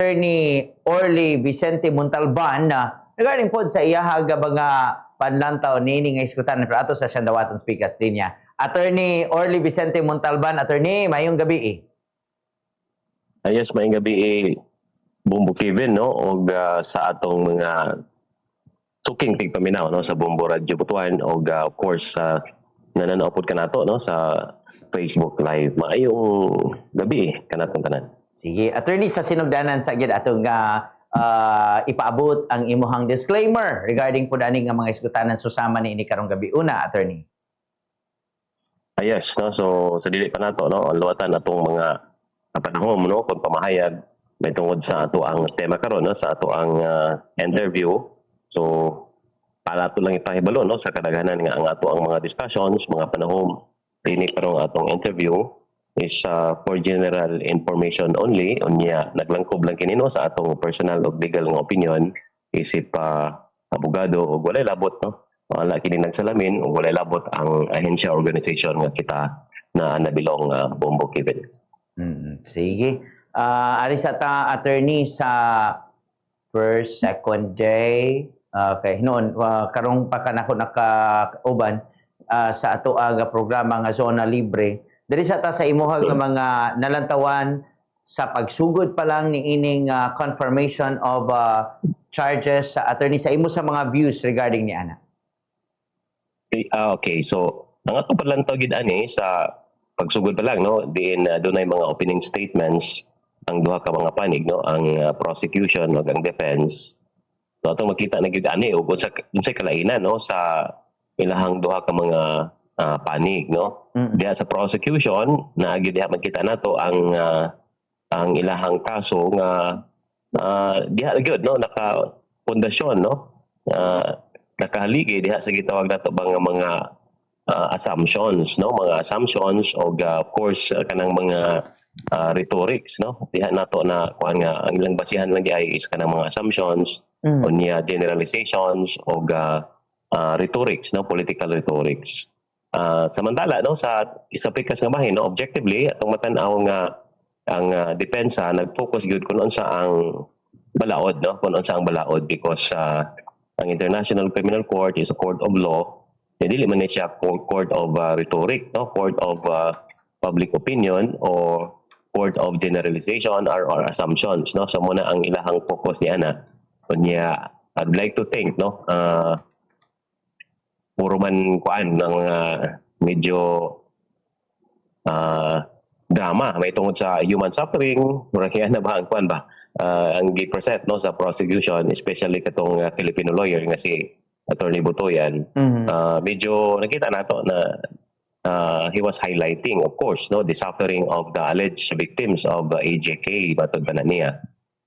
Attorney Orly Vicente Montalban na regarding po sa iyahaga mga panlantaw nini nga iskutan pero ato sa siyang dawaton speakers din niya. Attorney Orly Vicente Montalban, Attorney, mayong gabi eh. Yes, maayong gabi Bumbo Kevin, no? O sa atong mga suking tigpaminaw, no? Sa Bumbo Radio Butuan o of course nananaopod ka nato, no? Sa Facebook Live. Maayong gabi kanatong tanan. Sige, Attorney, sa sinugdanan sa gyud atong ipaabot ang imuhang disclaimer regarding po dani nga mga iskutanan susama ni ini karong gabi una, Attorney. Yes, no? So sa dili pa nato, no? Luwatan atong mga panahon, no? Kung pamahayag may tungod sa ato ang tema karon, no? Sa ato ang interview. So para ato lang ipahibalo, no? Sa kadaghanan nga ang ato ang mga discussions, mga panahon ini karong atong interview is for general information only. Unya naglangkob lang kini, no? Sa atong personal o legal nga opinion isip abogado o walay labot, no? Wala kini nagsalamin o walay labot ang ahensya organization nga kita na nabilong Bumbo Kevin. Sige. Ari sa ta, Attorney, sa first, second day, okay, noon, karong pa ka na ako nakauban sa ato aga programa nga Zona Libre. Dari sa ta sa imuhag nga mga nalantawan sa pagsugod pa lang ni ining confirmation of charges sa Attorney sa imo sa mga views regarding ni Ana. Okay, so ang ato palantaw gid ani sa pagsugod pa lang, no, diin dunay mga opening statements ang duha ka mga panig, no, ang prosecution ug ang defense. So atong makita na gid ani ug unsay kalainan, no, sa ilahang duha ka mga panig, no. Diha sa prosecution na gid diha makita nato ang ilahang kaso nga diha gyud, no, naka pundasyon, no, nakahaligi diha sa gitawag nato bang mga assumptions, no, mga assumptions o of course kanang mga rhetorics, no, diha nato na kuan nga ang ilang basihan lang ay is kanang mga assumptions o niya generalizations o rhetorics, no, political rhetorics. Samantala, no, sa isa pikas nga bahin, no, objectively atong matan-aw nga ang depensa nag-focus gyud kun unsa ang balaod, no, kun unsa ang balaod because ang International Criminal Court is a court of law. Dili man siya court of rhetoric, no, court of public opinion or court of generalization or assumptions, no. So muna ang ilahang focus ni Ana. Kunya I'd like to think, no, puro man kuan ng medyo drama may tungod sa human suffering, murag na ba ang kuan ba ang gi-present, no, sa prosecution, especially katong Filipino lawyer nga si Attorney Butoyan. Medyo nakita nato na he was highlighting, of course, no, the suffering of the alleged victims of AJK batod ba na niya.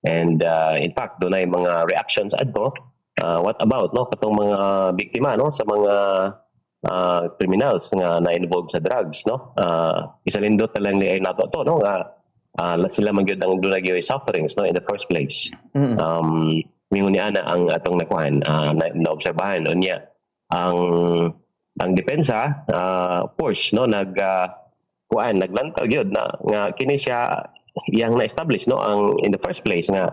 And in fact dunay mga reactions adto. What about, no, katong mga biktima, no, sa mga criminals nga na-involved sa drugs, no. Isa lindot na lang ni ay nato to, no, nga sila man gyud ang dunay gyud sufferings, no, in the first place. Mingon ni Ana ang atong nakuan naobserbahan unya ang depensa, of course, no, naglantaw gyud na nga kini siya iyang na-establish, no, ang in the first place nga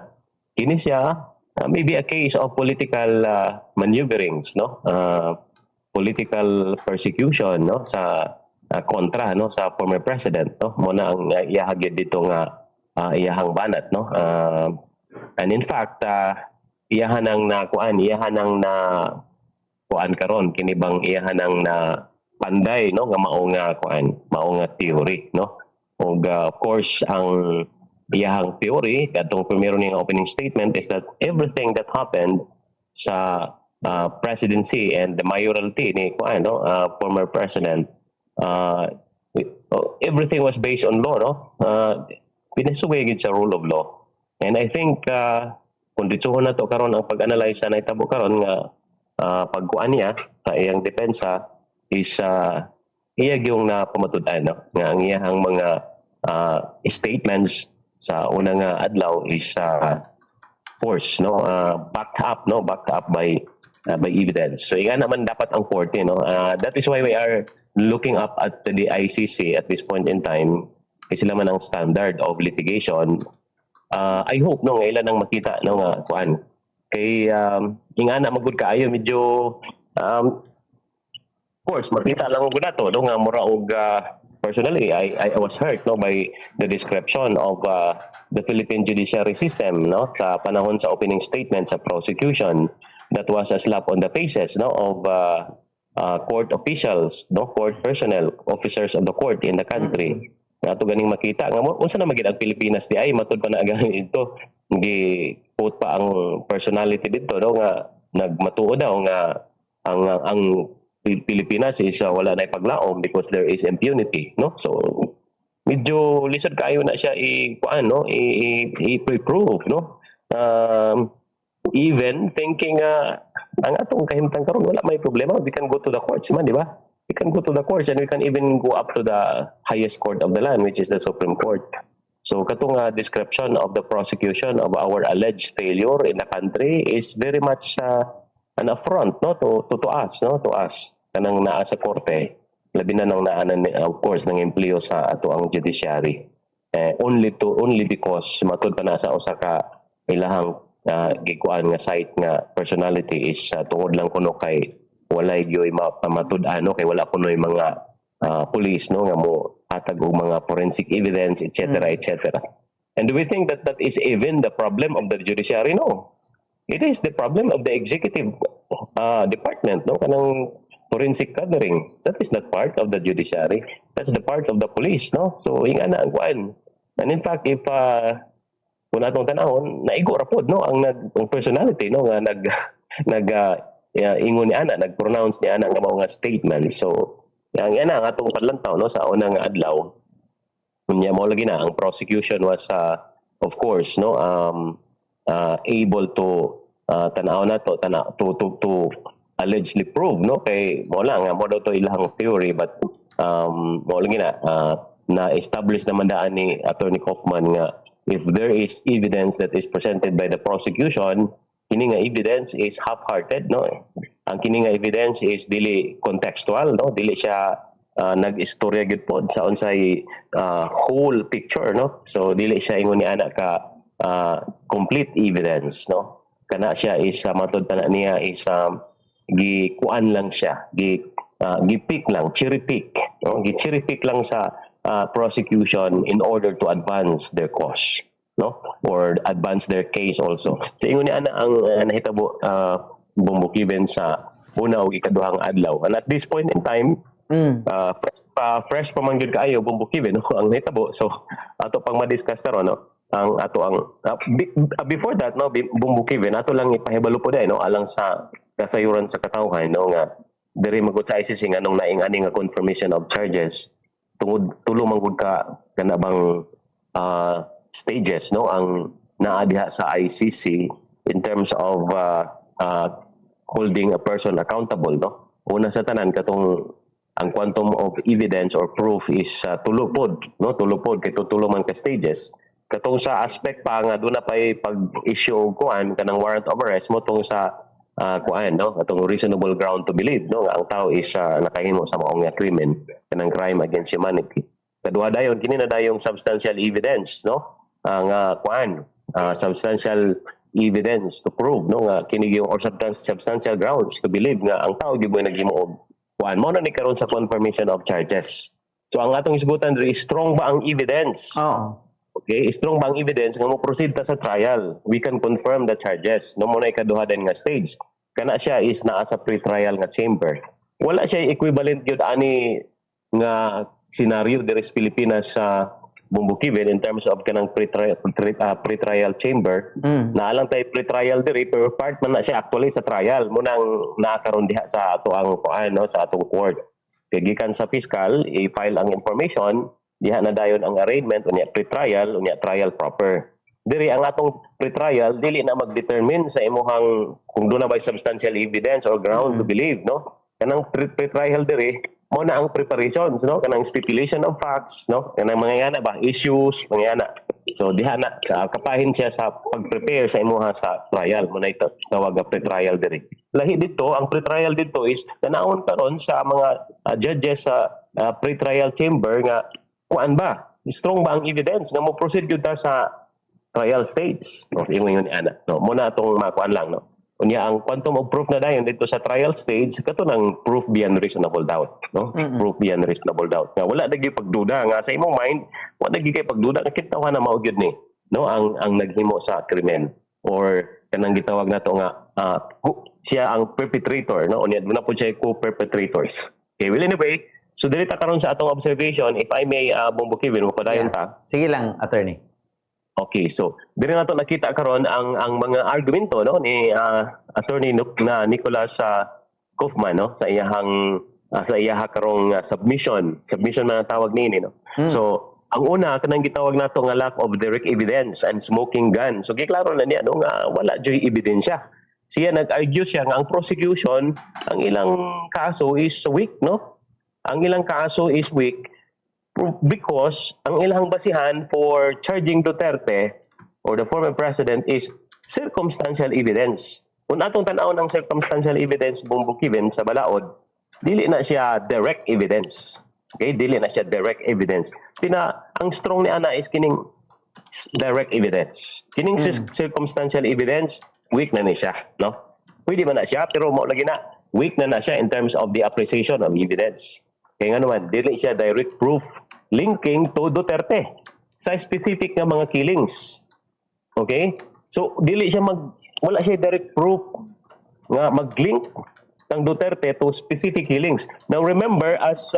kini siya maybe a case of political maneuverings, no, political persecution, no, sa kontra, no, sa former president, no. Muna ang iyahag dito nga iyahang banat, no. And in fact iyahan ang na kuan karon kini bang iyahan ang na panday, no, nga mao nga theory, no. Ug of course ang iyahang theory katong primero ning opening statement is that everything that happened sa presidency and the mayoralty ni kuan, no, former president, everything was based on law, no. Pinasuway gid sa rule of law. And I think kung ditsuhon na to karon ang pag-analyze na itabo karon nga pagkuan niya sa iyang depensa is iya yung na pamatud-an, no, nga ang iyang mga statements sa unang adlaw is force, no, backed up by evidence. So iyan naman dapat ang court, no. That is why we are looking up at the ICC at this point in time. Sila man ang standard of litigation I hope no nga ilan ang makita no nga kuan kay ingana magud kaayo medyo of course makita lang gud nato no nga mura og personally I was hurt no by the description of the Philippine judiciary system no sa panahon sa opening statement sa prosecution. That was a slap on the faces no of court officials no court personnel officers of the court in the country. Ato ganing makita nga unsa na magid ang Pilipinas di ay matud pa na agahin ito gi quote pa ang personality dito no nga nagmatuo daw nga ang Pilipinas is wala na ipaglaom because there is impunity no so medyo lisod kaayo na siya i-kuan no i-prove no even thinking ang atong kahimtang karon wala may problema we can go to the courts man di ba. We can go to the courts and we can even go up to the highest court of the land, which is the Supreme Court. So, katong description of the prosecution of our alleged failure in the country is very much an affront, no, to us, no, to us. Kanang naa sa korte, labi na nang naanan, of course, ng empleo sa ato ang judiciary. Only because matud pa na sa usa ka ilahang gikuan nga site nga personality is tungod lang kuno kay walay gyoy matud-ano kay wala kunoy mga police no nga mo hatag og mga forensic evidence etc. etc. And do we think that is even the problem of the judiciary? No. It is the problem of the executive department no kanang forensic gathering. That is not part of the judiciary. That's the part of the police no. So ingana ang kuan. And in fact if kung atong tanahon naigo ra pod no ang personality no nga ingon ni ana nag-pronounce ni ana nga mao nga statement so yang ana ang atong padlantaw no sa unang adlaw kunya mao lagi na ang prosecution was of course no able to tanaw na to allegedly prove no kay mao lang nga mao daw to ilang theory but mao lagi na establish naman daan ni Attorney Kaufman nga if there is evidence that is presented by the prosecution kini nga evidence is half-hearted no ang kini nga evidence is dili contextual no dili siya nag-istorya gid pod sa unsay whole picture no so dili siya ingon ni ana ka complete evidence no kana siya is matud pa na niya is gikuan lang siya gipick lang cherry pick no cherry pick lang sa prosecution in order to advance their cause no or advance their case also. So ingon ni ana ang nahitabo bumbukiben sa una ug ikaduhang adlaw. And at this point in time fresh pa man gyud kaayo bumbukiben no ang nahitabo. So ato pang ma-discuss karon no ang ato ang before that no bumbukiben ato lang ipahibalo po no alang sa kasayuran sa katawhan no nga diri magutay sising anong naing-ani nga confirmation of charges tungod tulo man gud ka kanabang stages no ang naa diha sa ICC in terms of holding a person accountable no una sa tanan katong ang quantum of evidence or proof is tulupod kay tutulo man ka stages katong sa aspect pa nga doon na pay pag-issue og kuan kanang warrant of arrest mo tong sa kuan no atong reasonable ground to believe no nga ang tao is nakahimo sa maong nga krimen kanang crime against humanity. Kaduha dayon kini na dayong substantial evidence no ang substantial evidence to prove no nga kini yung or substantial grounds to believe nga ang tao gyud mo naghimo og kuan mo na ni karon sa confirmation of charges. So ang atong isgutan diri strong ba ang evidence? Oo. Okay, strong ba ang evidence nga mo proceed ta sa trial? We can confirm the charges. No mo na ikaduha din nga stage. Kana siya is naa sa pre-trial nga chamber. Wala siya equivalent gyud ani nga scenario diri sa Pilipinas sa bumbukiben in terms of kanang pre-trial chamber. Naalang tay pre-trial diri pero part man na siya actually sa trial mo nang naakaron diha sa ato ang no sa atong court. Kay gikan sa fiscal i-file ang information diha na dayon ang arraignment unya pre-trial unya trial proper. Diri ang atong pre-trial dili na mag-determine sa imuhang kung doon na ba substantial evidence or ground to believe no. Kanang pre-trial diri mo na ang preparations no kanang stipulation of facts no kanang mga ba issues mga so diha na kapahin siya sa pag-prepare sa imuha sa trial mo na ito tawag pre-trial diri lahi dito ang pre-trial dito is tanawon karon sa mga judges sa pre-trial chamber nga kuan ba strong ba ang evidence nga mo proceed gyud ta sa trial stage. No, ingon ni ana. No, muna atong makuan lang no. Unya ang quantum of proof na dayon dito sa trial stage kato nang proof beyond reasonable doubt, no? Proof beyond reasonable doubt. Nga wala dagay pagduda nga sa imong mind, wala dagay pagduda nga kita na mao gyud ni, no? Ang naghimo sa krimen or kanang gitawag nato nga siya ang perpetrator, no? Unya na po siya co-perpetrators. Okay, well anyway, so dili ta karon sa atong observation, if I may Bumbukiwin mo padayon ta. Sige lang, attorney. Okay, so diri nato nakita karon ang mga argumento no ni attorney na Nicholas Kaufman no sa iyahang karong submission man ang tawag niini no. So ang una kanang gitawag nato nga lack of direct evidence and smoking gun. So giklaro na niya no nga wala joy ebidensya. Siya nag-argue siya nga ang prosecution ang ilang kaso is weak no. Ang ilang kaso is weak because ang ilang basihan for charging Duterte or the former president is circumstantial evidence. Kung atong tan-awon ang circumstantial evidence Bumbukiwin sa balaod, dili na siya direct evidence. Okay, dili na siya direct evidence. Ang strong ni ana is kining direct evidence. Kining circumstantial evidence, weak na ni siya, no? Pwede man na siya pero mo lagi na weak na siya in terms of the appreciation of evidence. Kaya nga naman, dili siya direct proof linking to Duterte sa specific nga mga killings. Okay? So, dili siya wala siya direct proof nga mag-link ng Duterte to specific killings. Now, remember, as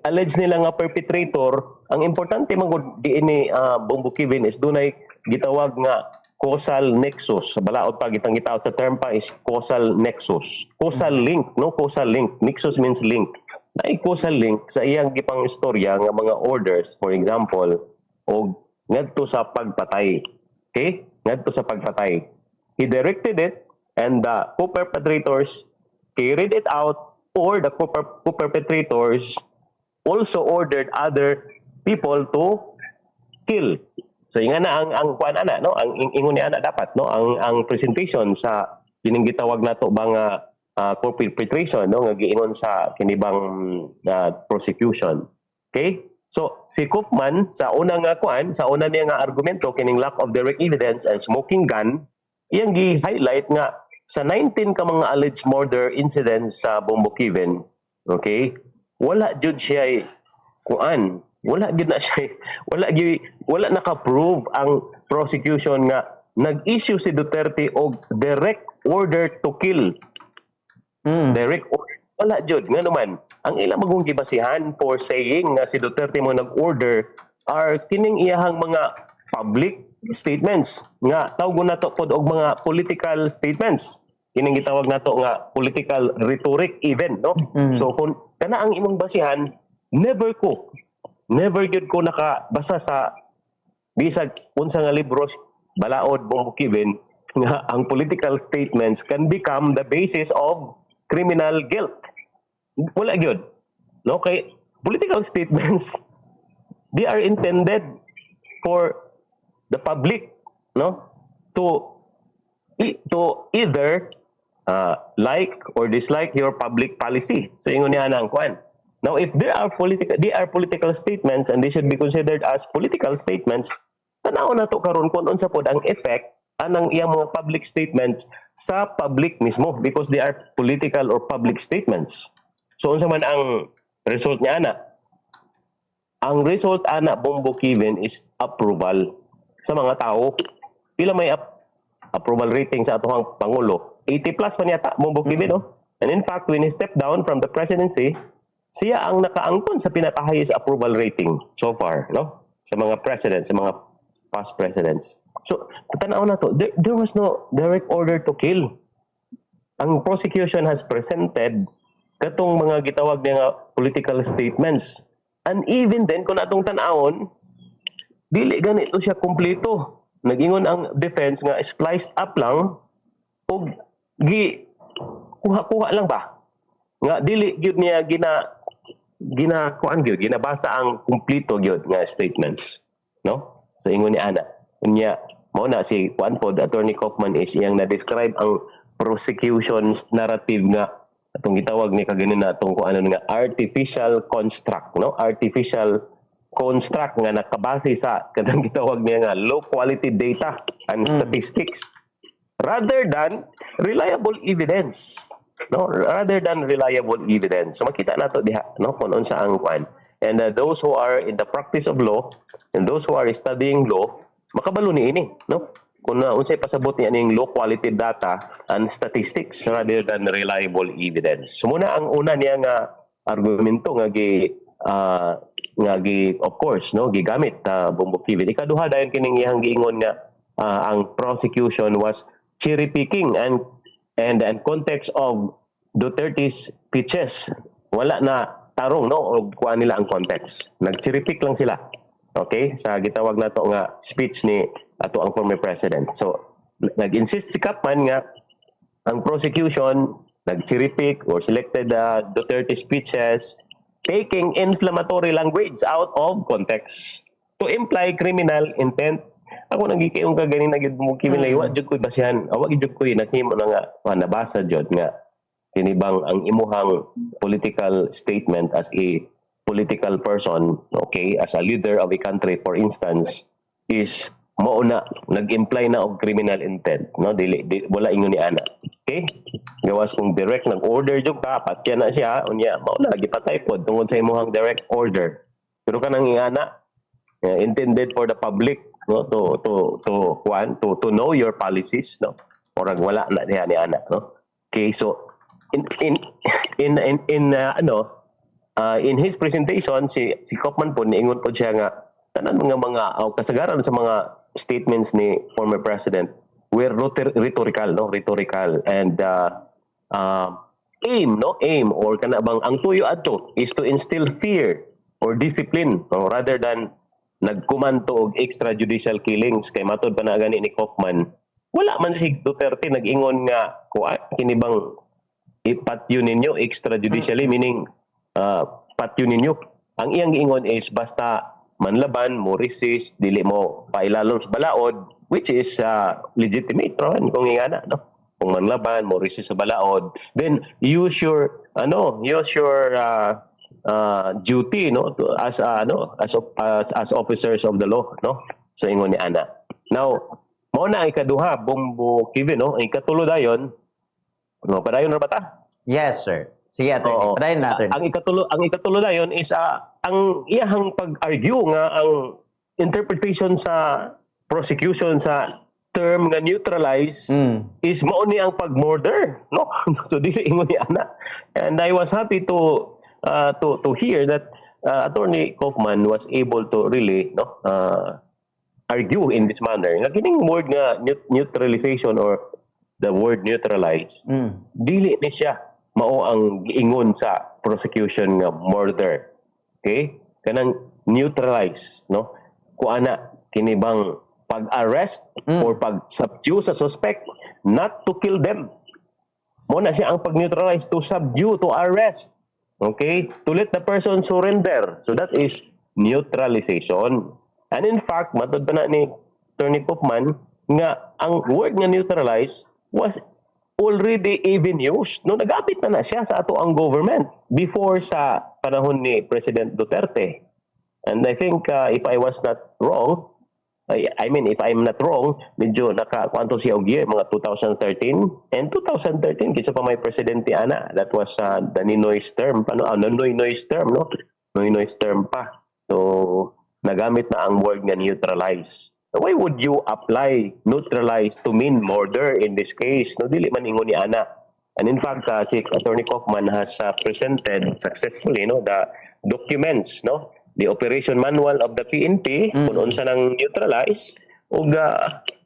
alleged nila nga perpetrator, ang importante magod ni Bumbukiwin is dunay gitawag nga causal nexus. Sa balaod pa, gitang gitawag sa term pa is causal nexus. Causal link, no? Causal link. Nexus means link. Na causal link sa iyang gipang istorya nga mga orders, for example, o ngadto sa pagpatay. Okay? Ngadto sa pagpatay. He directed it and the co-perpetrators carried it out, or the co-perpetrators also ordered other people to kill. So inga na ang kuan ana no, ang ingon ni ana dapat no, ang presentation sa kining gitawag nato ba nga co-perpetration no nga giingon sa kinibang prosecution. Okay? So si Kaufman sa una nga kuan, sa una niya nga argumento kining lack of direct evidence and smoking gun, iyang gi-highlight nga sa 19 ka mga alleged murder incidents sa Bumbukiwin, okay? Wala jud siya kuan, wala gid na siya, wala naka-prove ang prosecution nga nag-issue si Duterte og direct order to kill. Direct order. Wala jud nga naman. Ang ilang magong gibasihan for saying nga si Duterte mo nag-order are kining iyahang mga public statements nga tawgon nato pod og mga political statements. Kining gitawag nato nga political rhetoric even no. So kung kana ang imong basihan, never gyud ko nakabasa sa bisag unsa nga libros balaod Bumbukiwin nga ang political statements can become the basis of criminal guilt. Wala gyud. No, kay political statements they are intended for the public, no, to either like or dislike your public policy. So ingon niya nang kuan. Now, if they are political statements and they should be considered as political statements, tanaw na to karon kung unsa pod ang effect anang iyang mga public statements sa public mismo because they are political or public statements. So unsa man ang result niya ana? Ang result ana Bumbukiwin is approval sa mga tao. Pila may approval rating sa atohang pangulo? 80 plus pa niyata Bumbukiwin no? And in fact, when he stepped down from the presidency, siya ang nakaangkon sa pinaka-highest approval rating so far, no? Sa mga presidents, sa mga past presidents. So, tanaw na to, there was no direct order to kill. Ang prosecution has presented katong mga gitawag niya nga political statements. And even then, kung atong tanawon, dili ganito siya kumpleto. Nag-ingon ang defense nga spliced up lang o kuha-kuha lang ba? Nga dili gyud niya ginabasa ang kumpleto gyud nga statements, no? So ingon ni ana, unya mao na si Juan pod Attorney Kaufman is iyang na-describe ang prosecution's narrative nga atong gitawag ni kaganin natong kung ano nga artificial construct, no? Artificial construct nga nakabase sa kanang gitawag niya nga low quality data and statistics rather than reliable evidence. No, rather than reliable evidence. So makita nato diha, no, kung unsa ang kwan. And those who are in the practice of law and those who are studying law, makabalo ni ini, no? Kung unsay pasabot niya ning low quality data and statistics rather than reliable evidence. So muna ang una niya nga argumento nga of course, no, gigamit Bumbukivid. Ikaduha dayon kining iyang giingon nga ang prosecution was cherry picking and context of Duterte's speeches. Wala na tarong, no, o kuha nila ang context. Nag-cherry pick lang sila. Okay? Sa gitawag na to nga speech ni ato ang former president. So, nag-insist si Kapman nga ang prosecution nag-cherry pick or selected Duterte speeches taking inflammatory language out of context to imply criminal intent. Ako nagikayong kaganing nagibumukimilay, wa jud ko'y basihan, awag jud ko'y nakimo na nga, nabasa jud nga, tinibang ang imuhang political statement as a political person, okay, as a leader of a country, for instance, is mauna, nag-imply na og criminal intent, no? Wala ingon ni ana. Okay? Gawas kung direct nag-order jud ka, patya na siya, unya, mauna, gipatay pod tungod sa imuhang direct order. Pero kanang ingana, intended for the public, no, to know your policies, no, or wala na diha ni ana, no. Okay, so in his presentation si Kaufman po niingon po siya nga tanan mga kasagaran sa mga statements ni former president were rhetorical, no, rhetorical and aim or kana bang ang tuyo adto is to instill fear or discipline, no, rather than nagkumanto og extrajudicial killings. Kay matod pa na gani ni Kaufman, wala man si Duterte nag-ingon nga kini bang ipatyo ninyo extrajudicially, meaning patyo ninyo. Ang iyang giingon is basta manlaban mo, resist, dili mo pailalom sa balaod, which is legitimate ron kung ingana, no, kung manlaban mo, resist sa balaod, then use your duty, no, as officers of the law, no, so ingon ni ana. Now mao na ang ikaduha, Bumbukivid, no, ang ikatulo dayon, no, padayon ra ba ta? Yes, sir. Sige, attorney. Padayon natin. Ang ikatulo dayon is ang iyahang pag-argue nga ang interpretation sa prosecution sa term nga neutralize is mao ni ang pag-murder, no. So dili ingon ni ana. And I was happy to hear that Attorney Kaufman was able to really, no, argue in this manner. Nga kining word nga neutralization or the word neutralize, dili ni siya mao ang giingon sa prosecution nga murder. Okay? Kanang neutralize, no? Kuana kini bang pag-arrest or pag-subdue sa suspect, not to kill them. Mo na siya ang pag-neutralize, to subdue, to arrest. Okay? To let the person surrender. So that is neutralization. And in fact, matod pa na ni Attorney Kaufman nga ang word nga neutralize was already even used. No, nagamit na siya sa ato ang government before sa panahon ni President Duterte. And I think if I was not wrong, if I'm not wrong, medyo nakakuanto siya og year, mga 2013 and 2013 kisa pa may presidente ana. That was the Ninoy's term, Noynoy's term, no? Noynoy's term pa. So nagamit na ang word nga neutralize. Why would you apply neutralize to mean murder in this case? No, dili man ingon ni ana. And in fact, si Attorney Kaufman has presented successfully, no, the documents, no, the operation manual of the PNP kung unsa nang neutralize ug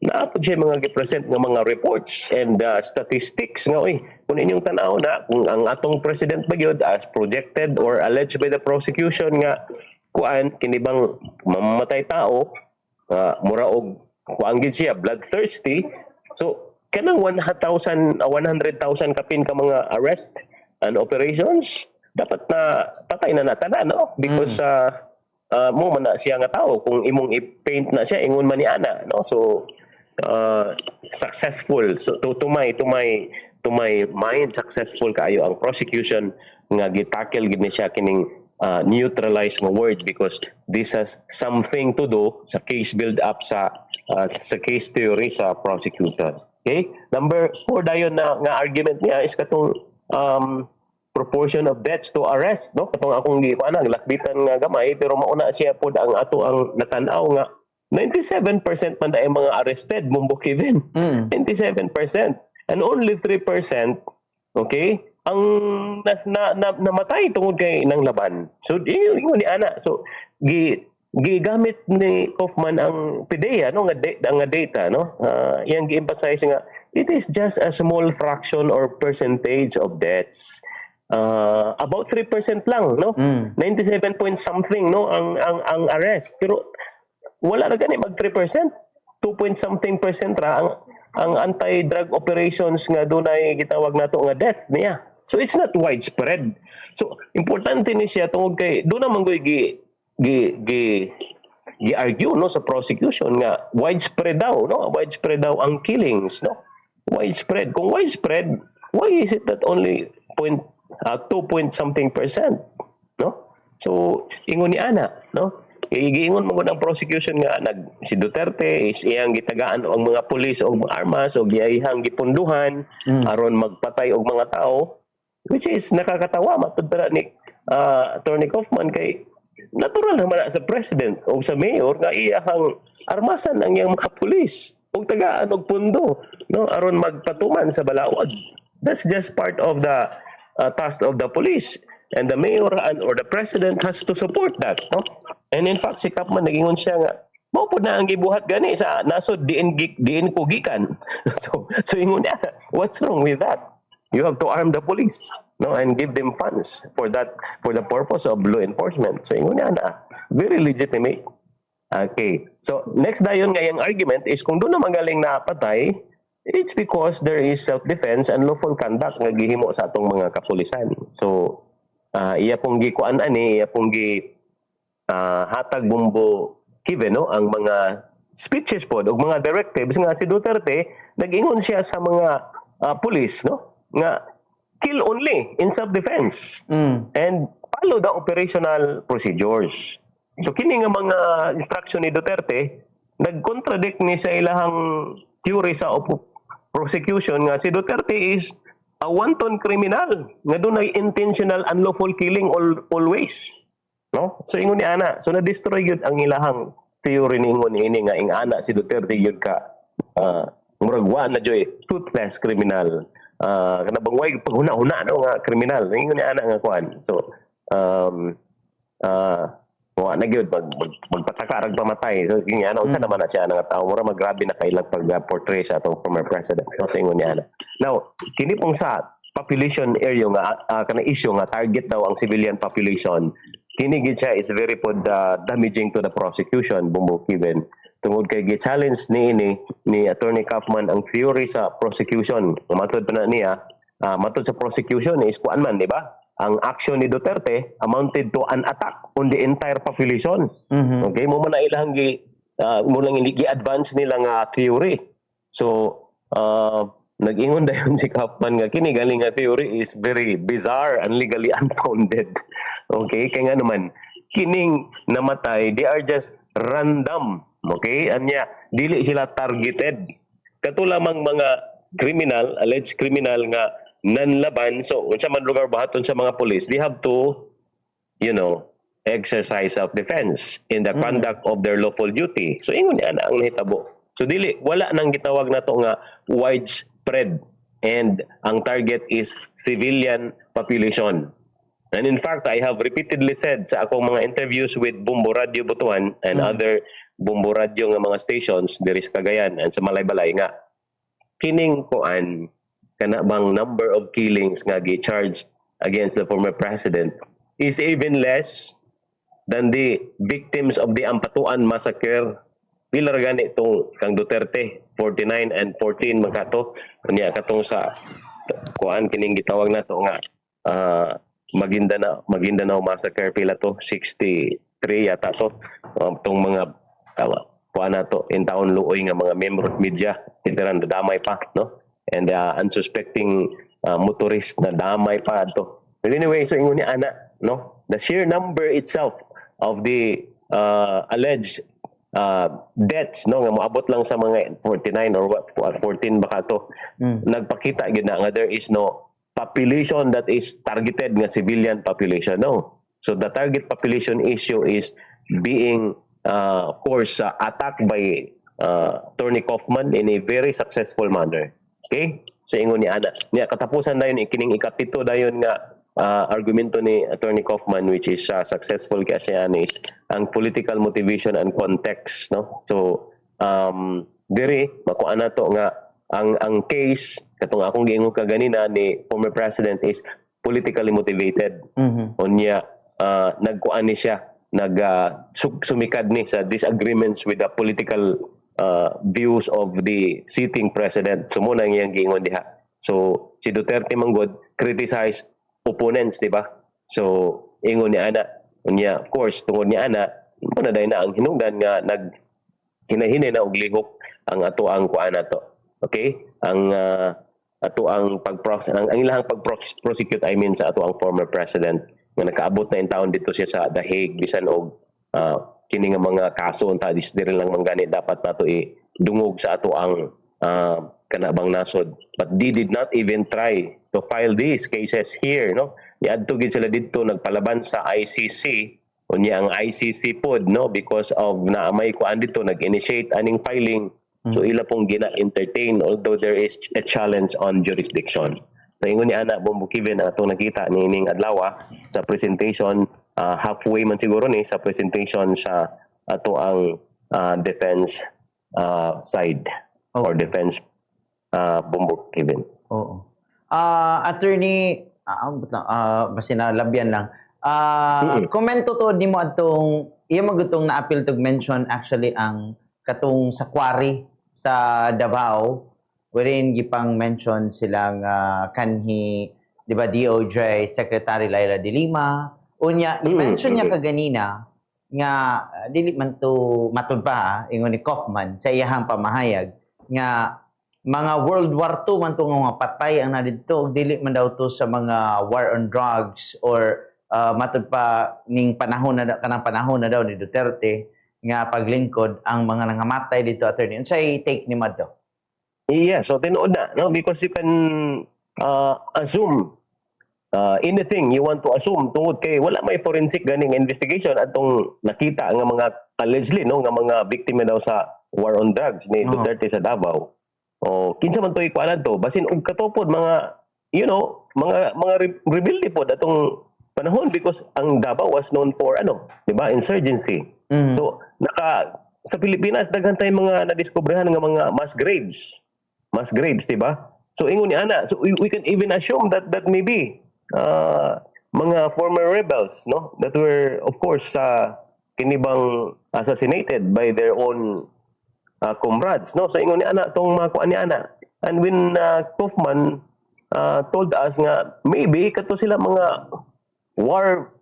naapod siya mga gi-present nga mga reports and statistics nga kung inyong tanaw na kung ang atong president ba gyud as projected or alleged by the prosecution nga kuan kini bang mamamatay tao, mura og kuan gid siya bloodthirsty, so kanang 100,000 kapin ka mga arrest and operations dapat na patay na tanan, no, because mo man na siya nga tao kung imong i-paint na siya ingon man ni ana, no. So successful, so to my mind successful kaayo ang prosecution nga gitackle gid ni siya kining neutralize ng word because this has something to do sa case build up sa case theory sa prosecution. Okay? Number 4 dayon na nga argument niya is katong proportion of deaths to arrest, no? Katong akong giikuan lakbitan nga gamay pero mauna siya pod ang ato ang natanaw nga 97% man daay mga arrested mumbo Kevin. 97% and only 3% okay ang namatay tungod kay nang laban. So ingon ni ana. So gigamit ni Kaufman ang PDEA no nga data no. Iyang gi-emphasize nga it is just a small fraction or percentage of deaths. About 3% lang no. 97 point something no ang arrest. Pero wala na gani mag 3%. 2 point something percent ra ang anti-drug operations nga dunay gitawag nato nga death niya. So it's not widespread. So importante ni siya tungod kay do naman goy gi-argue no sa prosecution nga widespread daw no, widespread daw ang killings no. Widespread. Kung widespread, why is it that only 2 point something percent no? So ingon ni ana no. Giingon mo ang prosecution nga si Duterte is iyang gitagaan ang mga pulis og armas o giyahang gipunduhan aron magpatay og mga tao. Which is nakakatawa matud ni Attorney Kaufman kay natural naman sa president o sa mayor nga iyahang armasan ang iyang mga pulis o tagaan og pundo no aron magpatuman sa balaod. That's just part of the task of the police and the mayor or the president has to support that no. And in fact si Kaufman nagingon siya nga mao pod na ang gibuhat gani sa nasod diin ko gikan. so ingon niya what's wrong with that? You have to arm the police, no, and give them funds for that, for the purpose of law enforcement. So, ingon niya na, very legitimate. Okay. So, next dayon nga yung argument is kung doon na magaling na patay, it's because there is self-defense and lawful conduct nga gihimo sa atong mga kapulisan. So, iya pong gikuan ani, iya pong hatag bumbo kive, no, ang mga speeches pod o mga directives nga si Duterte, nag-ingon siya sa mga police, no, nga kill only in self-defense and follow the operational procedures. So kini nga mga instruction ni Duterte nag-contradict ni sa ilahang theory sa prosecution nga si Duterte is a wanton criminal nga dunay intentional unlawful killing always, no? So ingon ni ana, so na-destroy yun ang ilahang theory ni ingon ini nga ing ana si Duterte yun ka murag wa na joy toothless criminal. Kana bangway paghuna-huna no nga kriminal ingon ni ana nga kuan. So wa na gyud magpataka rag pamatay. So kini ana unsa naman na siya nga tawo mura magrabe na kailang pag-portray sa atong former president. So ingon ni ana. Now kini pong sa population area nga kana issue nga target daw ang civilian population. Kini gid siya is very damaging to the prosecution bumbo given. Tungod kay gi-challenge ni Attorney Kaufman ang theory sa prosecution. Matod pa na niya, matod sa prosecution is kuan man, di ba? Ang action ni Duterte amounted to an attack on the entire population. Okay, mo man na ilahang gi-advance nila nga theory. So, nag-ingon dayon si Kaufman nga kini galing nga theory is very bizarre and legally unfounded. Okay, kay nga naman kining namatay, they are just random. Okay, anya dili sila targeted. Kato lamang mga criminal, alleged criminal nga nanlaban. So unsa man lugar bahaton sa mga police, they have to exercise self-defense in the conduct of their lawful duty. So ingon niya na ang nahitabo. So dili wala nang gitawag nato nga widespread and ang target is civilian population. And in fact, I have repeatedly said sa akong mga interviews with Bumbo Radio Butuan and other Bumbo Radio nga mga stations diri sa Cagayan and sa Malaybalay nga kining kuan kana bang number of killings nga gi-charged against the former president is even less than the victims of the Ampatuan massacre. Pila ra gani itong kang Duterte 49 and 14 magkato unya katong sa kuan kining gitawag nato nga Maguindanao massacre pila to 63 yata to tong mga kuan nato in town luoy nga mga member of media itiran damay pa no and unsuspecting motorist na damay pa to. But anyway, so ingon ni ana no? The sheer number itself of the alleged deaths, no, nga moabot lang sa mga 49 or what, 14 baka to. Nagpakita gid na nga there is no population that is targeted nga civilian population, no. So the target population issue is being of course attacked by Attorney Kaufman in a very successful manner. Okay? So ingon ni ana, niya katapusan dayon kining ikapito dayon nga argumento ni Attorney Kaufman, which is successful kasi is ang political motivation and context, no. So diri makuha na to nga ang case katong akong giingon kaganina ni former president is politically motivated. Unya nagkuan ni siya, sumikad ni sa disagreements with the political views of the sitting president. So muna ang iyang giingon diha. So si Duterte manggod criticize opponents, di ba? So ingon ni ana unya, of course tungod ni ana muna day na ang hinungdan nga hinahinay na og lihok ang ato ang kuan nato. Okay? Ang ato ang ang ilahang pag-prosecute, I mean sa ato ang former president nga nakaabot na in taon dito siya sa The Hague bisan og kini nga mga kaso unta diri lang manggani dapat nato idungog sa ato ang kanabang nasod, but they did not even try to file these cases here, no. Niadto gid sila didto nagpalaban sa ICC unya ang ICC pod, no, because of naamay kuan dito nag-initiate aning filing. So ila pong gina-entertain although there is a challenge on jurisdiction. So ingon ni ana Bumbukiven atong nakita nining adlaw sa presentation, halfway man siguro ni sa presentation sa ato ang defense side or defense Bumbukiven. Oo. Attorney, basta nalabyan lang. Komento to nimo atong iya magutong na-appeal to mention actually ang katong sa quarry sa Davao wherein gipang mention silang kanhi, di ba, DOJ Secretary Laila de Lima. Unya, i-mention niya kaganina nga dili man to matud pa ingon ni Kaufman sa iyahang pamahayag nga mga World War II man to nga patay ang nadidto, dili man daw to sa mga war on drugs or matud pa ning panahon na kanang panahon na daw ni Duterte nga paglingkod ang mga nangamatay dito, attorney. Unsay take ni Maddo? Yeah, so tinuod na, no, because you can assume anything you want to assume tungod kay wala may forensic ganing investigation atong nakita nga mga allegedly, no, nga mga biktima daw sa war on drugs ni Duterte sa Davao. O kinsa man to ikuanan to basin og katopod mga mga rebelde pod atong panahon because ang Davao was known for di ba, insurgency. So sa Pilipinas daghan tay mga nadiskobrehan nga mga mass graves, di ba? So ingon ni ana, so we can even assume that maybe mga former rebels, no, that were of course kinibang assassinated by their own comrades, no. So ingon ni ana tong mga kuan ni ana. And when Kaufman told us nga maybe kato sila mga war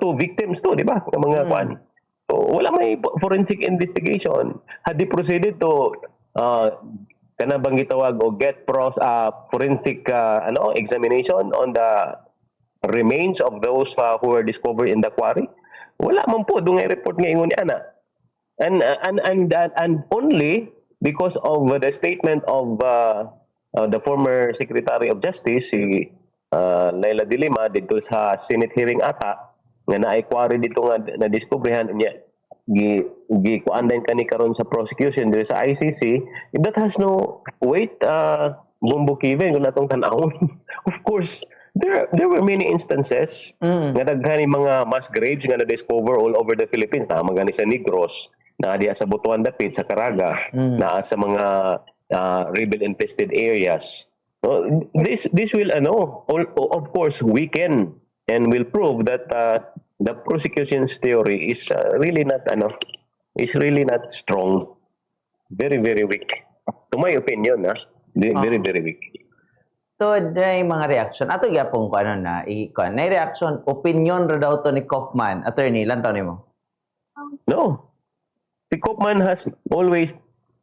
II victims to, di ba? Mga kuan. So wala may forensic investigation. Had they proceeded to kana bang gitawag o get forensic examination on the remains of those who were discovered in the quarry, wala man po dungay report nga ingon ni ana. And only because of the statement of the former Secretary of Justice si Laila de Lima dito sa Senate hearing ata nga naay quarry dito nga na-discoveryhan niya kuan din kani karon sa prosecution dito sa ICC. If that has no weight, Bumbukiven kung natong tan-awon. Of course, there were many instances nga daghani mga mass graves nga na-discover all over the Philippines. Na magani sa Negros, na diya sa Butuan Dapit, sa Caraga, na sa mga rebel-infested areas. This will of course weaken and will prove that the prosecution's theory is really not strong. Very, very weak. To my opinion, very, very weak. So, may mga reaction. Ato gyapon ko na reaction, opinion ra daw to ni Kaufman. Attorney, lantaw nimo. No. Si Kaufman has always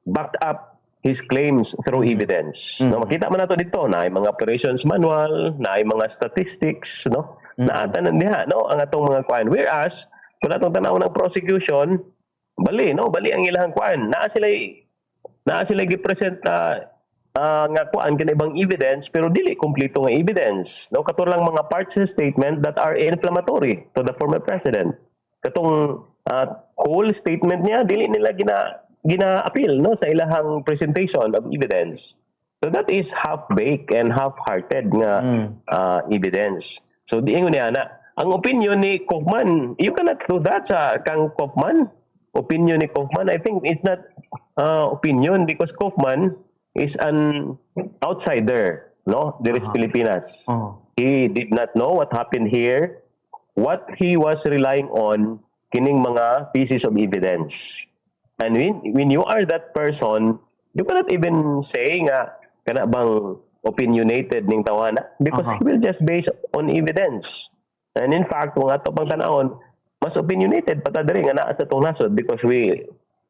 backed up his claims through evidence. No, makita man nato dito na ay mga operations manual, na ay mga statistics, no. naatanan diha, no, ang atong mga kuan. Whereas kung atong tanaw ng prosecution, bali ang ilang kuan. Naa sila gi-present nga kuan kini ibang evidence pero dili kompleto nga evidence, no, katulang mga parts sa statement that are inflammatory to the former president. Katong whole statement niya dili nila gina-appeal, no, sa ilahang presentation of evidence. So that is half-baked and half-hearted nga evidence. So diingon niya na ang opinion ni Kaufman, you cannot do that sa kang Kaufman. Opinion ni Kaufman, I think it's not opinion because Kaufman is an outsider, no? There is Pilipinas. He did not know what happened here. What he was relying on, kining mga pieces of evidence. And when you are that person, you cannot even say nga kana bang opinionated ning tawana because he will just base on evidence. And in fact, kung ato pang tanawon, mas opinionated pata diri nga naa sa tong nasod because we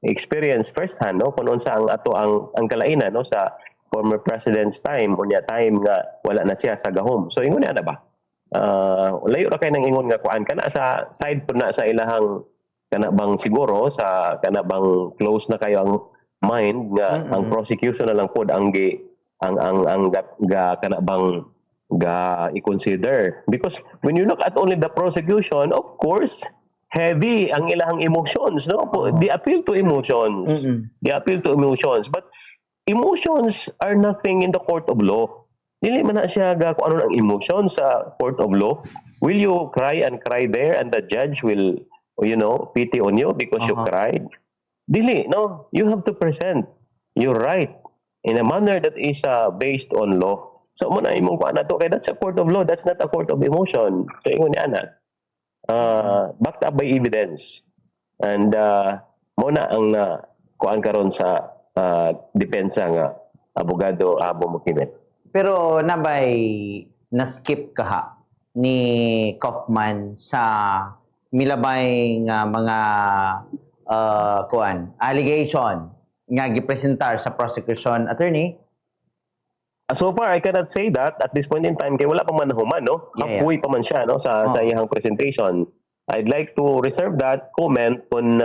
experience firsthand, no, kung unsa ang ato ang kalainan, no, sa former president's time unya time nga wala na siya sa gahom. So ingon na ba? Layo ra kay nang ingon nga kuan kana sa side po na sa ilahang kana bang siguro sa kana bang close na kayo ang mind nga ang prosecution na lang pod ang kana bang ga i-consider because when you look at only the prosecution, of course heavy ang ilahang emotions, no? They appeal to emotions. They appeal to emotions. But emotions are nothing in the court of law. Dili man na siya kung ano ang emotion sa court of law. Will you cry and cry there and the judge will, pity on you because you cried? Dili, no? You have to present your right in a manner that is based on law. So, muna imong kuan na to, kaya that's a court of law. That's not a court of emotion. So, ingon niya na. Backed up by evidence. And muna ang kuan karon sa depensa nga abogado Abo Mukibet. Pero nabay na-skip ka ni Kaufman sa milabay nga mga allegation nga gipresentar sa prosecution attorney. So far, I cannot say that at this point in time kay wala pa man nahuman, no? Halfway pa man siya, no, sa iyang presentation. I'd like to reserve that comment kung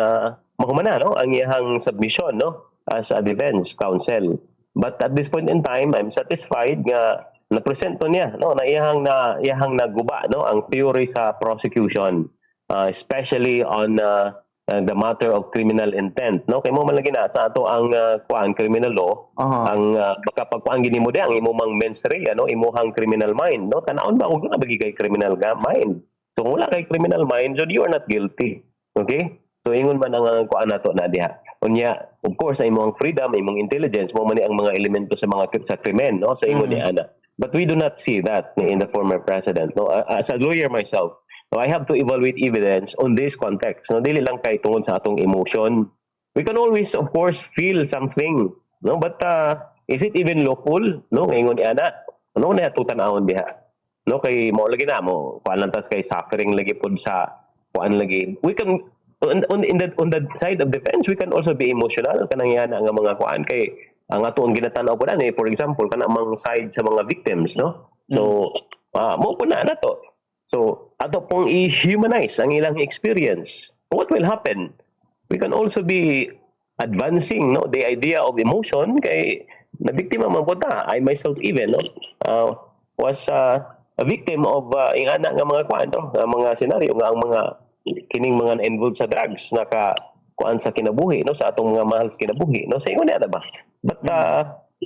mahuman na, no, ang iyang submission, no, as a defense counsel. But at this point in time, I'm satisfied nga na-present to niya, no, na iyang naguba, no, ang theory sa prosecution, especially on the matter of criminal intent, no, kay mo man lagi na sa ato ang criminal law, ang baka pagkuan gini mo ang imong mens rea, no, imuhang criminal mind, no, tanaon ba og na bagi kay criminal mind. So wala kay criminal mind, so you are not guilty. Okay? So ingon man ang kuan nato na diha. Unya, of course, ay imong freedom, imong intelligence, mo man ang mga elemento sa krimen, no, sa ingon ni ana. But we do not see that in the former president, no. As a lawyer myself, so I have to evaluate evidence on this context. No, dili lang kay tungod sa atong emotion. We can always, of course, feel something, no. But is it even lawful? No, ingon ana. Ano na tutan-awon diha? No, kay mo lagi na mo palantas kay suffering lagi pod sa kuan lagi. We can on the side of defense, we can also be emotional kanang yana nga mga kuan kay ang atong ginatanaw po na for example kana mang side sa mga victims, no. So mo po na to. So, ato pong i-humanize ang ilang experience. What will happen? We can also be advancing, no, the idea of emotion kay nabiktima man po ta. I myself even, no, was a victim of ingana nga mga kuan, no, mga senaryo nga ang mga kining mga involved sa drugs naka kuan sa kinabuhi, no, sa atong mga mahal sa kinabuhi, no, sa ingon na ba? But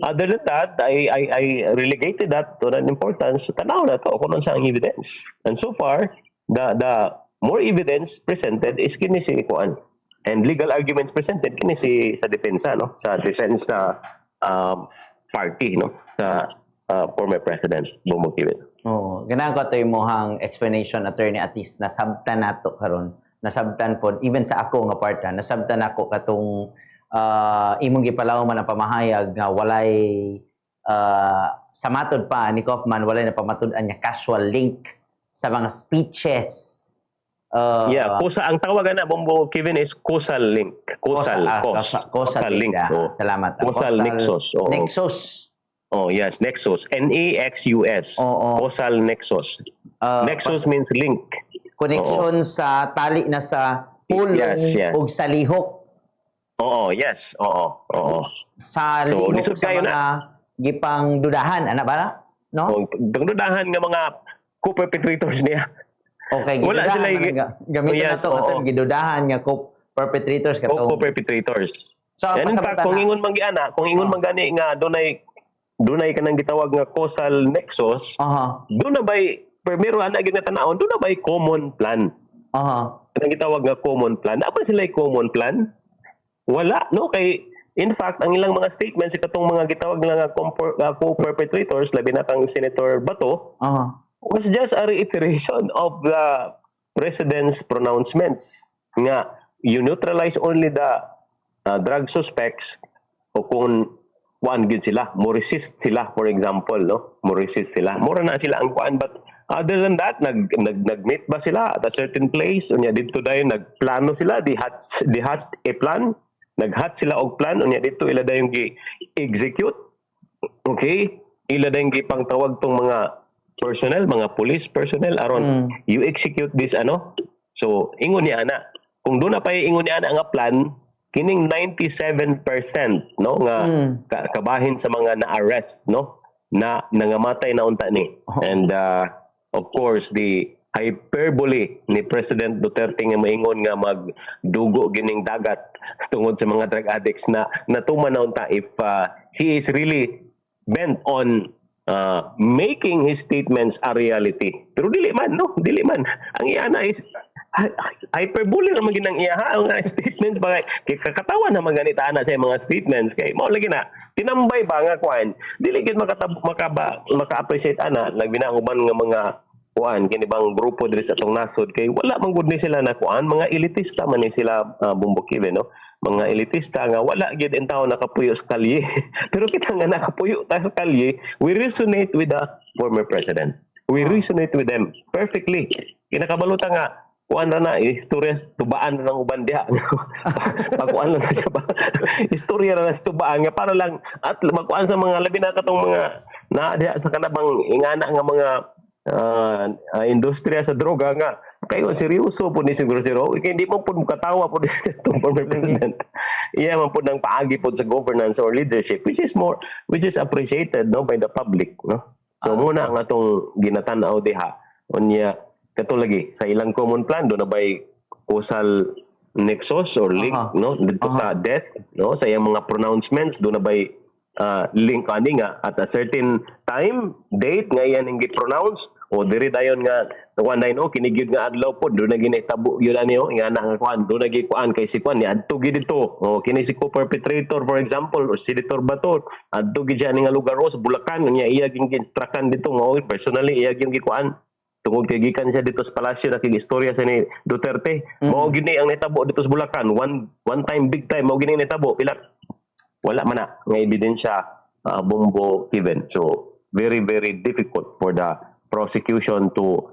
other than that, I relegated that to an importance. Tanaw na to kung ano sa ang evidence. And so far, the more evidence presented is kini si kuan. And legal arguments presented kini si sa depensa, no, sa defense na party, no, sa former president Bongbong Kiwit. Ganaan ko ito yung muhang explanation, attorney, at least nasabtan nato karon. Nasabtan po, even sa ako nga part, nasabtan ako katong imong gipalaw man ang pamahayag nga walay sa matod pa ni Kaufman walay na pamatud-an niya casual link sa mga speeches. Kusa ang tawagan na Bongbong Kevin is causal link. Causal link. Salamat. Causal nexus. Nexus. Oh, yes, nexus. N-E-X-U-S. Oo. Causal nexus. Nexus means link. Connection sa tali na sa pulong Yes. o sa lihok. Oo, yes. Oo. Sa So, lihok lisod sa kayo mga gipang dudahan. Ano ba? No? Dagdudahan nga mga co-perpetrators niya. Okay, Wala gidudahan. sila Gamitin na yes, ito. oo. Gidudahan nga perpetrators. Co-perpetrators. So, ang And in fact, kung ingon man giana, kung ingon man gani nga dunay kanang gitawag nga causal nexus, doon na ba'y primero ana gyud nga tan-awon, doon na ba'y common plan. Kanang gitawag nga common plan. Apa sila common plan? Wala, no? Kay in fact, ang ilang mga statements katong mga gitawag nga co-perpetrators, labi na kang Senator Bato, was just a reiteration of the President's pronouncements nga you neutralize only the drug suspects o kung kuan gyud sila, mo resist sila, for example, no? Mo resist sila. Mura na sila ang kuan, but other than that, nag-meet ba sila at a certain place? Unya dito dayon nagplano sila, they hatched a plan, naghat sila og plan, unya dito ila dayon gi-execute. Okay? Ila dayon gipangtawag tong mga personnel, mga police personnel aron you execute this ano. So ingon ni ana, kung doon na pa ingon ni ana nga plan, kining 97% no nga kabahin sa mga na-arrest no na nangamatay na unta ni. And of course the hyperbole ni President Duterte nga maingon nga magdugo gining dagat tungod sa mga drug addicts na natuman na unta if he is really bent on making his statements a reality. Pero dili man, no? Dili man. Ang iyana is hyperbole naman ginang iyaha ang mga statements ba kay kakatawa na maganita ana sa mga statements kay mao lagi na tinambay ba nga kuan dili gid maka-appreciate ana nagbinauban nga mga kuan kini bang grupo diri sa atong nasod kay wala man gud ni sila na kuan mga elitista man ni sila bumbukibe no mga elitista nga wala gyud in tawo nakapuyo sa kalye pero kita nga nakapuyo ta sa kalye we resonate with the former president, we resonate with them perfectly. Kinakabaluta nga kuan na istorya tubaan na ng uban diha. Pagkuan na siya ba? Istorya na sa tubaan nga para lang at magkuan sa mga labi na katong mga na diha sa kanabang ingana nga mga industriya sa droga nga kayo seryoso po ni siguro kay hindi mo pud katawa po itong former president. Iya man pud nang paagi po sa governance or leadership which is appreciated no by the public no. So muna ang atong ginatan-aw diha unya kato lagi sa ilang common plan do na bay causal nexus or link no dito sa death no sa iyang mga pronouncements do na bay link ani nga at a certain time date nga iyan ang gi-pronounce o diri dayon nga kuan no kinigyud nga adlaw pod do na ginitabo yun ani nga na kuan do na gi-kuan kay si kuan ni adto gid dito o kini si co-perpetrator for example or Senator Bato adto gid siya nga lugar sa Bulacan nya iya gi-instructan dito nga personally iya gi-kuan tungod kay gikan siya dito sa palasyo nakig-istorya sa ni Duterte mao gini ang nitabo dito sa Bulacan one time big time mao gini nitabo pila wala man na nga ebidensya bumbo given. So very very difficult for the prosecution to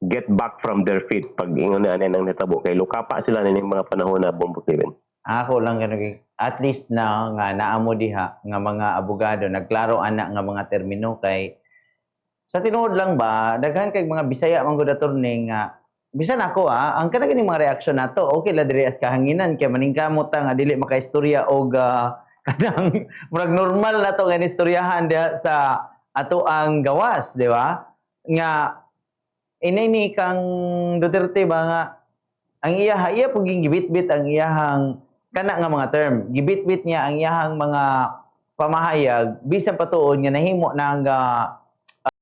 get back from their feet pag ingon na nang nitabo kay lukapa sila ning mga panahon na bumbo given. Ako lang ganun at least na nga naamo diha nga mga abogado nagklaro ana nga mga termino kay sa tinuod lang ba, daghan kay mga Bisaya man gud attorney nga bisan ako ang kana ganing mga reaksyon nato okay la diri as kahanginan kay maningkamot ta nga dili makaistorya og kanang murag normal na to nga istoryahan diha sa ato ang gawas, di ba? Nga inini kang Duterte ba nga ang iya pug gibit-bit ang iyahang kana nga mga term. Gibit-bit niya ang iyahang mga pamahayag bisan patuod nga nahimo na nga